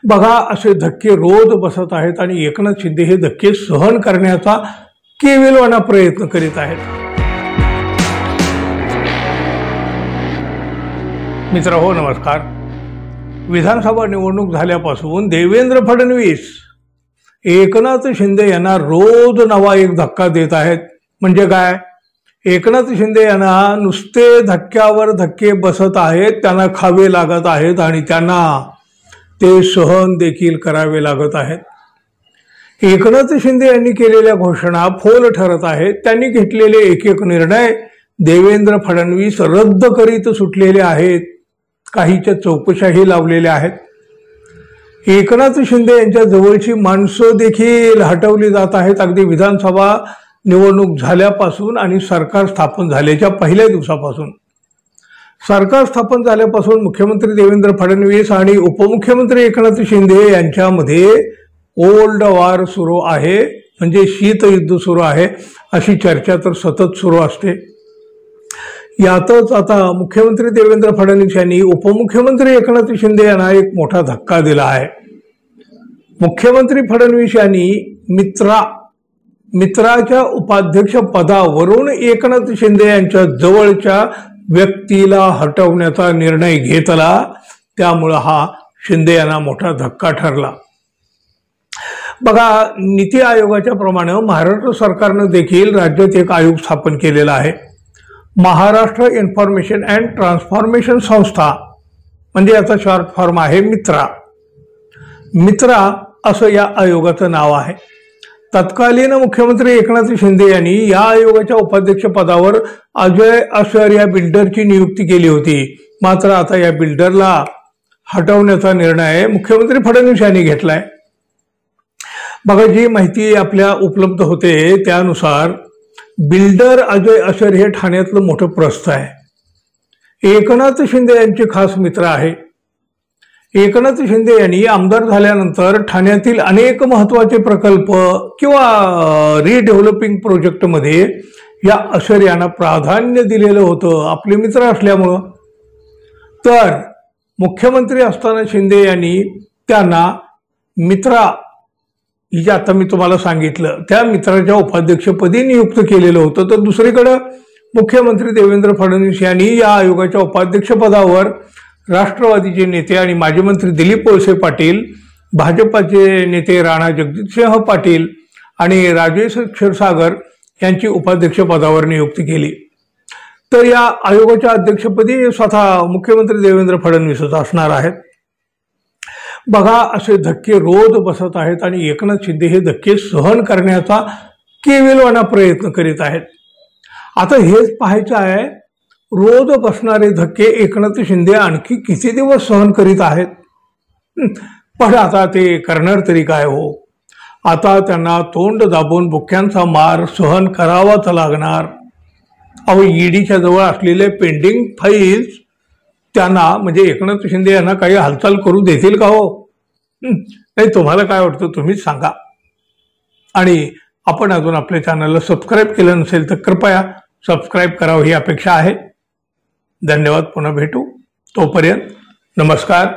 बघा, असे धक्के रोज बसत आहेत आणि एकनाथ शिंदे हे धक्के सहन करण्याचा केविलवाणा प्रयत्न करीत आहेत. मित्रहो, नमस्कार. विधानसभा निवडणूक झाल्यापासून देवेंद्र फडणवीस एकनाथ शिंदे यांना रोज नवा एक धक्का देत आहेत. म्हणजे काय? एकनाथ शिंदे यांना नुसते धक्क्यावर धक्के बसत आहेत, त्यांना खावे लागत आहेत आणि त्यांना ते सहन देखील करावे लागत आहेत. एकनाथ शिंदे यांनी केलेल्या घोषणा फोल ठरत आहेत. त्यांनी घेतलेले एक एक निर्णय देवेंद्र फडणवीस रद्द करीत सुटलेले आहेत. काहीच्या चौकशाही लावलेल्या आहेत. एकनाथ शिंदे यांच्या जवळची माणसं देखील हटवली जात आहेत. अगदी विधानसभा निवडणूक झाल्यापासून आणि सरकार स्थापन झाल्याच्या पहिल्या दिवसापासून. सरकार स्थापन झाल्यापासून मुख्यमंत्री देवेंद्र फडणवीस आणि उपमुख्यमंत्री एकनाथ शिंदे यांच्यामध्ये कोल्ड वॉर सुरू आहे, म्हणजे शीतयुद्ध सुरू आहे अशी चर्चा तर सतत सुरू असते. यातच आता मुख्यमंत्री देवेंद्र फडणवीस यांनी उपमुख्यमंत्री एकनाथ शिंदे यांना एक मोठा धक्का दिला आहे. मुख्यमंत्री फडणवीस यांनी मित्राच्या उपाध्यक्ष पदावरून एकनाथ शिंदे यांच्या जवळच्या व्यक्तीला हटवण्याचा निर्णय घेतला. त्यामुळे हा शिंदे यांना मोठा धक्का ठरला. बघा, नीती आयोगाच्या प्रमाणे महाराष्ट्र सरकारनं देखील राज्यात एक आयोग स्थापन केलेला आहे. महाराष्ट्र इन्फॉर्मेशन अँड ट्रान्सफॉर्मेशन संस्था, म्हणजे याचा शॉर्ट फॉर्म आहे मित्रा असं या आयोगाचं नाव आहे. तत्कालीन मुख्यमंत्री एकनाथ शिंदे यांनी या आयोगाच्या उपाध्यक्ष पदावर अजय असर या बिल्डरची नियुक्ती केली होती. मात्र आता या बिल्डरला हटवण्याचा निर्णय मुख्यमंत्री फडणवीस यांनी घेतलाय. बघा, जी माहिती आपल्या उपलब्ध होते त्यानुसार बिल्डर अजय असर हे ठाण्यातलं मोठं प्रस्थ आहे. एकनाथ शिंदे यांचे खास मित्र आहे. एकनाथ शिंदे यांनी आमदार झाल्यानंतर ठाण्यातील अनेक महत्वाचे प्रकल्प किंवा रिडेव्हलपिंग प्रोजेक्टमध्ये या असर यांना प्राधान्य दिलेलं होतं, आपले मित्र असल्यामुळं. तर मुख्यमंत्री असताना शिंदे यांनी त्यांना जे आता मी तुम्हाला सांगितलं त्या मित्राच्या उपाध्यक्षपदी नियुक्त केलेलं होतं. तर दुसरीकडे मुख्यमंत्री देवेंद्र फडणवीस यांनी या आयोगाच्या उपाध्यक्षपदावर राष्ट्रवादीचे नेते आणि माजी मंत्री दिलीप वळसे पाटील, भाजपाचे नेते राणा जगजितसिंह पाटील आणि राजेश क्षीरसागर यांची उपाध्यक्षपदावर नियुक्ती केली. तर या आयोगाच्या अध्यक्षपदी स्वतः मुख्यमंत्री देवेंद्र फडणवीसच असणार आहेत. बघा, असे धक्के रोज बसत आहेत आणि एकनाथ शिंदे हे धक्के सहन करण्याचा केविलवाणा प्रयत्न करीत आहेत. आता हेच पाहायचं आहे, रोज बसणारे धक्के एकनाथ शिंदे आणखी किती दिवस सहन करीत आहेत. पण आता ते करणार तरी काय हो. आता त्यांना तोंड दाबून बुक्क्यांचा मार सहन करावाच लागणार. अहो, ईडीच्या जवळ असलेले पेंडिंग फाईल्स त्यांना, म्हणजे एकनाथ शिंदे यांना काही हालचाल करू देतील का हो? नाही, तुम्हाला काय वाटतं तुम्हीच सांगा. आणि आपण अजून आपल्या चॅनलला सबस्क्राईब केलं नसेल तर कृपया सबस्क्राईब करावं ही अपेक्षा आहे. धन्यवाद. पुन्हा भेटू. तोपर्यंत नमस्कार.